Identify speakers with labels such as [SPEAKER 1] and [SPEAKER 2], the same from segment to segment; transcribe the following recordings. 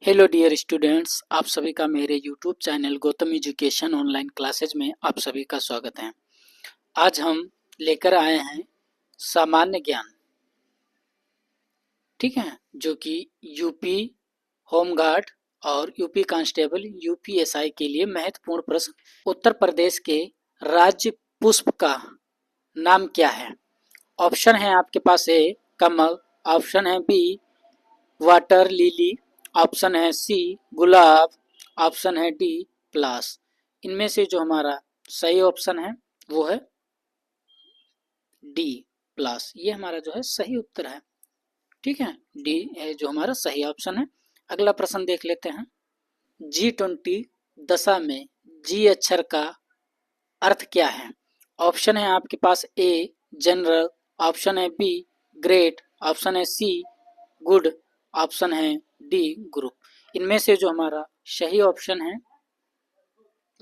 [SPEAKER 1] Hello dear students, आप सभी का मेरे YouTube channel Gautam education online classes में आप सभी का स्वागत है। आज हम लेकर आए हैं सामान्य ज्ञान, ठीक है, जो कि यूपी होमगार्ड और यूपी कांस्टेबल यूपीएसआई के लिए महत्वपूर्ण प्रश्न। उत्तर प्रदेश के राज्य पुष्प का नाम क्या है? ऑप्शन है आपके पास ए कमल, ऑप्शन है बी वाटर लिली, ऑप्शन है सी गुलाब, ऑप्शन है डी प्लास। इनमें से जो हमारा सही ऑप्शन है वो है डी प्लास। ये हमारा जो है सही उत्तर है, ठीक है, डी है जो हमारा सही ऑप्शन है। अगला प्रश्न देख लेते हैं। G20 दशा में जी अक्षर का अर्थ क्या है? ऑप्शन है आपके पास ए जनरल, ऑप्शन है बी ग्रेट, ऑप्शन है सी गुड, ऑप्शन है डी ग्रुप। इनमें से जो हमारा सही ऑप्शन है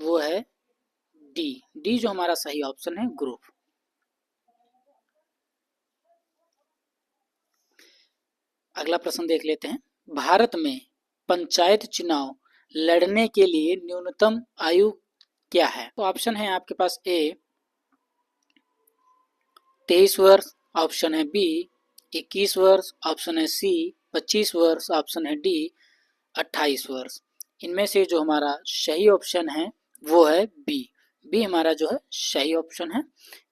[SPEAKER 1] वो है डी। डी जो हमारा सही ऑप्शन है ग्रुप। अगला प्रश्न देख लेते हैं। भारत में पंचायत चुनाव लड़ने के लिए न्यूनतम आयु क्या है? तो ऑप्शन है आपके पास ए 23 वर्ष, ऑप्शन है बी 21 वर्ष, ऑप्शन है सी 25 वर्ष, ऑप्शन है डी 28 वर्ष। इनमें से जो हमारा सही ऑप्शन है वो है बी। बी हमारा जो है सही ऑप्शन है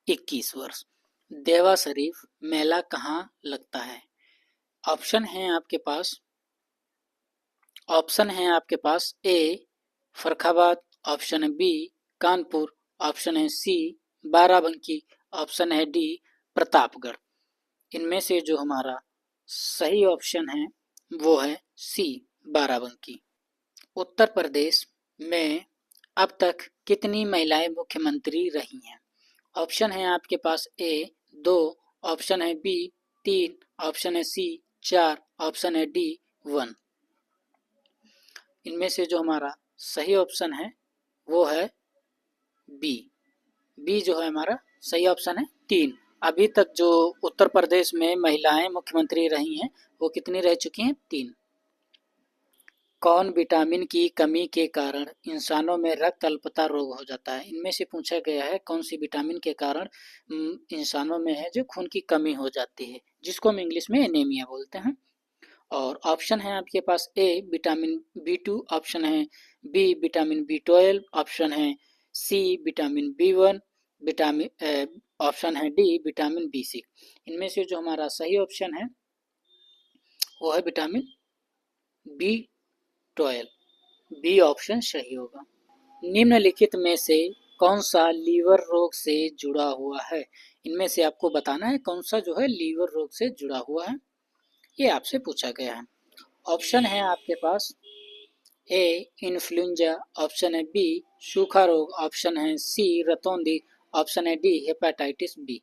[SPEAKER 1] 21 वर्ष। देवा शरीफ मेला कहाँ लगता है? ऑप्शन है आपके पास ए फरखाबाद, ऑप्शन है बी कानपुर, ऑप्शन है सी बाराबंकी, ऑप्शन है डी प्रतापगढ़। इनमें से जो हमारा सही ऑप्शन है वो है सी बाराबंकी। उत्तर प्रदेश में अब तक कितनी महिलाएं मुख्यमंत्री रही हैं? ऑप्शन है आपके पास ए 2, ऑप्शन है बी 3, ऑप्शन है सी 4, ऑप्शन है डी 1। इनमें से जो हमारा सही ऑप्शन है वो है बी। बी जो है हमारा सही ऑप्शन है 3। अभी तक जो उत्तर प्रदेश में महिलाएं मुख्यमंत्री रही हैं वो कितनी रह चुकी हैं? 3। कौन विटामिन की कमी के कारण इंसानों में रक्त अल्पता रोग हो जाता है? इनमें से पूछा गया है कौन सी विटामिन के कारण इंसानों में है जो खून की कमी हो जाती है, जिसको हम इंग्लिश में एनीमिया बोलते हैं। और ऑप्शन है आपके पास ए विटामिन B2, ऑप्शन है बी विटामिन B12, ऑप्शन है सी विटामिन B1, ऑप्शन है डी विटामिन B6। इनमें से जो हमारा सही ऑप्शन है वो है विटामिन B12। बी ऑप्शन सही होगा। निम्नलिखित में से कौन सा लीवर रोग से जुड़ा हुआ है? इनमें से आपको बताना है कौन सा जो है लीवर रोग से जुड़ा हुआ है, ये आपसे पूछा गया है। ऑप्शन है आपके पास ए इन्फ्लुएंजा, ऑप्शन है बी सूखा रोग, ऑप्शन है सी रतौंधी, ऑप्शन है डी हेपेटाइटिस बी।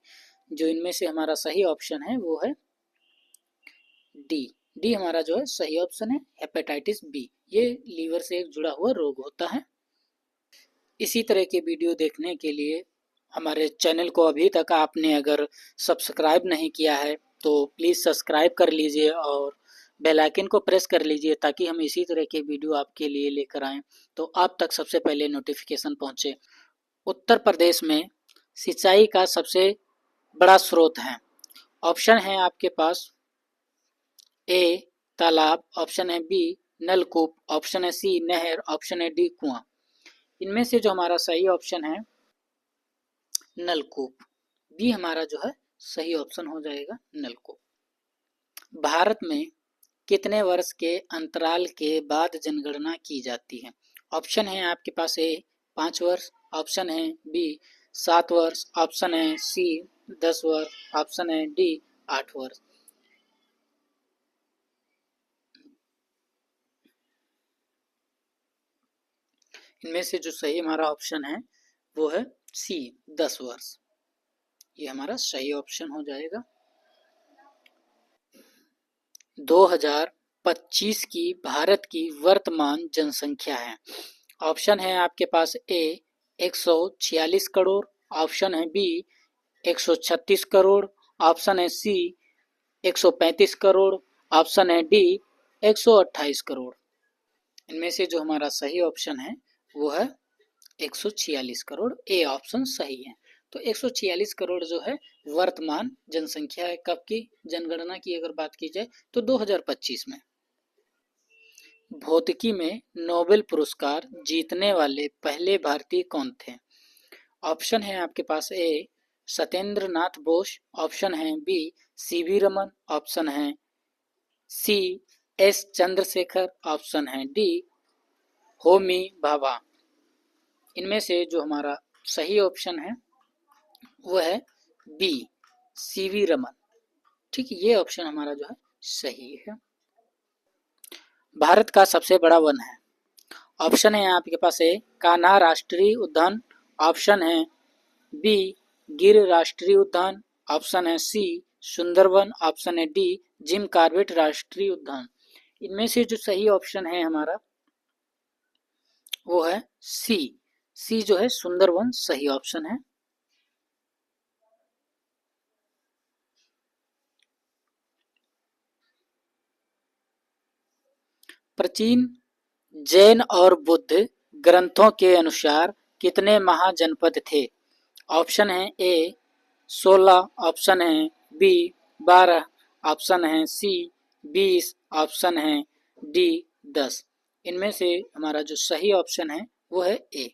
[SPEAKER 1] जो इनमें से हमारा सही ऑप्शन है वो है डी। डी हमारा जो है सही ऑप्शन है हेपेटाइटिस बी। ये लीवर से एक जुड़ा हुआ रोग होता है। इसी तरह के वीडियो देखने के लिए हमारे चैनल को अभी तक आपने अगर सब्सक्राइब नहीं किया है तो प्लीज़ सब्सक्राइब कर लीजिए और बेल आइकन को प्रेस कर लीजिए ताकि हम इसी तरह के वीडियो आपके लिए लेकर आएँ तो आप तक सबसे पहले नोटिफिकेशन पहुँचे। उत्तर प्रदेश में सिंचाई का सबसे बड़ा स्रोत है। ऑप्शन है आपके पास ए तालाब, ऑप्शन है बी नलकूप, ऑप्शन है सी नहर, ऑप्शन है डी कुआं। इनमें से जो हमारा सही ऑप्शन है नलकूप। बी हमारा जो है सही ऑप्शन हो जाएगा नलकूप। भारत में कितने वर्ष के अंतराल के बाद जनगणना की जाती है? ऑप्शन है आपके पास ए 5 वर्ष, ऑप्शन है बी 7 वर्ष, ऑप्शन है सी 10 वर्ष, ऑप्शन है डी 8 वर्ष। इनमें से जो सही हमारा ऑप्शन है वो है सी 10 वर्ष। ये हमारा सही ऑप्शन हो जाएगा। 2025 की भारत की वर्तमान जनसंख्या है। ऑप्शन है आपके पास ए 146 करोड़, ऑप्शन है बी 136 करोड़, ऑप्शन है सी 135 करोड़, ऑप्शन है डी 128 करोड़। इनमें से जो हमारा सही ऑप्शन है वो है 146 करोड़, ए ऑप्शन सही है। तो 146 करोड़ जो है वर्तमान जनसंख्या है। कब की जनगणना की अगर बात की जाए तो 2025 में। भौतिकी में नोबेल पुरस्कार जीतने वाले पहले भारतीय कौन थे? ऑप्शन है आपके पास ए सत्येंद्र नाथ बोस, ऑप्शन है बी सीवी रमन, ऑप्शन है सी एस चंद्रशेखर, ऑप्शन है डी होमी भाभा। इनमें से जो हमारा सही ऑप्शन है वो है बी सीवी रमन। ठीक है, ये ऑप्शन हमारा जो है सही है। भारत का सबसे बड़ा वन है। ऑप्शन है आपके पास ए कान्हा राष्ट्रीय उद्यान, ऑप्शन है बी गिर राष्ट्रीय उद्यान, ऑप्शन है सी सुंदरवन, ऑप्शन है डी जिम कॉर्बेट राष्ट्रीय उद्यान। इनमें से जो सही ऑप्शन है हमारा वो है सी। सी जो है सुंदरवन सही ऑप्शन है। प्राचीन जैन और बुद्ध ग्रंथों के अनुसार कितने महाजनपद थे? ऑप्शन है ए 16, ऑप्शन है बी 12, ऑप्शन है सी 20, ऑप्शन है डी 10। इनमें से हमारा जो सही ऑप्शन है वो है ए,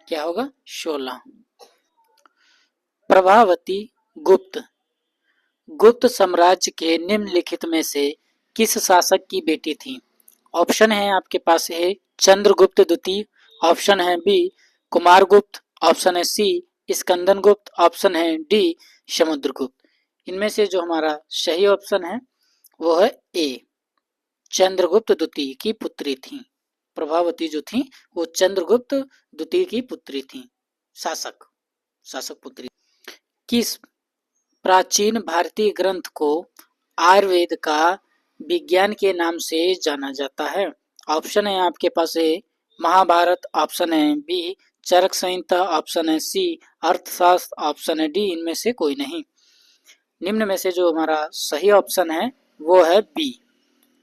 [SPEAKER 1] क्या होगा 16। प्रभावती गुप्त गुप्त साम्राज्य के निम्नलिखित में से किस शासक की बेटी थी? ऑप्शन है आपके पास ए चंद्रगुप्त द्वितीय, ऑप्शन है बी कुमारगुप्त, ऑप्शन है सी स्कंदन गुप्त, ऑप्शन है डी समुद्रगुप्त। इनमें से जो हमारा सही ऑप्शन है वो है ए चंद्रगुप्त द्वितीय की पुत्री थी। प्रभावती जो थी वो चंद्रगुप्त द्वितीय की पुत्री थी, शासक पुत्री। किस प्राचीन भारतीय ग्रंथ को आयुर्वेद का विज्ञान के नाम से जाना जाता है? ऑप्शन है आपके पास ए महाभारत, ऑप्शन है बी चरक संहिता, ऑप्शन है सी अर्थशास्त्र, ऑप्शन है डी इनमें से कोई नहीं। निम्न में से जो हमारा सही ऑप्शन है वो है बी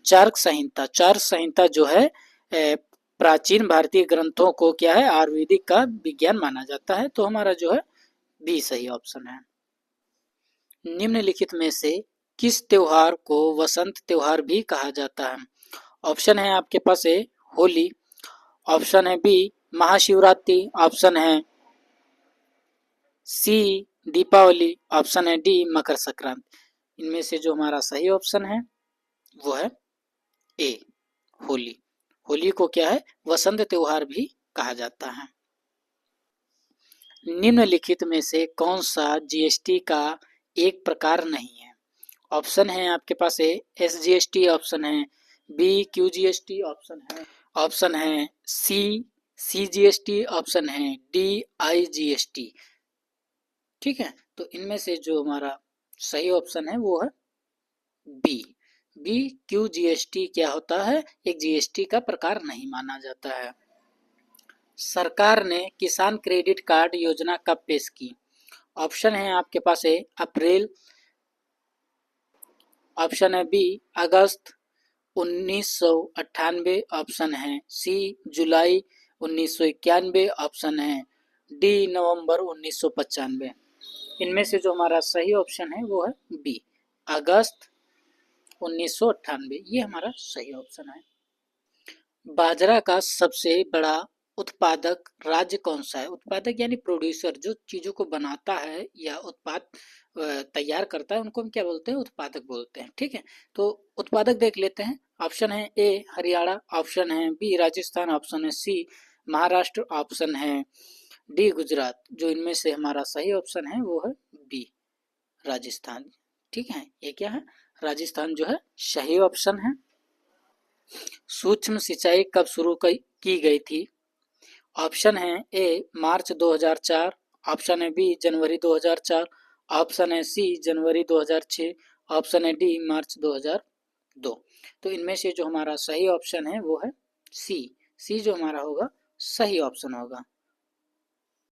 [SPEAKER 1] चरक संहिता। चरक संहिता जो है प्राचीन भारतीय ग्रंथों को क्या है आयुर्वेदिक का विज्ञान माना जाता है। तो हमारा जो है बी सही ऑप्शन है। निम्नलिखित में से किस त्योहार को वसंत त्योहार भी कहा जाता है? ऑप्शन है आपके पास ए होली, ऑप्शन है बी महाशिवरात्रि, ऑप्शन है सी दीपावली, ऑप्शन है डी मकर संक्रांति। इनमें से जो हमारा सही ऑप्शन है वो है ए होली। होली को क्या है वसंत त्योहार भी कहा जाता है। निम्नलिखित में से कौन सा जीएसटी का एक प्रकार नहीं है? ऑप्शन है आपके पास ए एसजीएसटी, ऑप्शन है बी क्यूजीएसटी, ऑप्शन है सी सीजीएसटी, ऑप्शन है डी आईजीएसटी। ठीक है, तो इनमें से जो हमारा सही ऑप्शन है वो है बी क्यूजीएसटी क्या होता है एक जीएसटी का प्रकार नहीं माना जाता है। सरकार ने किसान क्रेडिट कार्ड योजना कब पेश की? ऑप्शन है आपके पास ए अप्रैल, ऑप्शन है बी अगस्त 1998, ऑप्शन है सी जुलाई 1991, ऑप्शन है डी नवंबर 1995। इनमें से जो हमारा सही ऑप्शन है वो है बी अगस्त 1998, ये हमारा सही ऑप्शन है। बाजरा का सबसे बड़ा उत्पादक राज्य कौन सा है? उत्पादक यानी प्रोड्यूसर, जो चीजों को बनाता है या उत्पाद तैयार करता है उनको हम क्या बोलते हैं उत्पादक बोलते हैं। ठीक है, तो उत्पादक देख लेते हैं। ऑप्शन है ए हरियाणा, ऑप्शन है बी राजस्थान, ऑप्शन है सी महाराष्ट्र, ऑप्शन है डी गुजरात। जो इनमें से हमारा सही ऑप्शन है वो है बी राजस्थान। ठीक है, ये क्या है राजस्थान जो है सही ऑप्शन है। सूक्ष्म सिंचाई कब शुरू की गई थी? ऑप्शन है ए मार्च 2004, ऑप्शन है बी जनवरी 2004, ऑप्शन है सी जनवरी 2006, ऑप्शन है डी मार्च 2002। तो इनमें से जो हमारा सही ऑप्शन है वो है सी। सी जो हमारा होगा सही ऑप्शन होगा।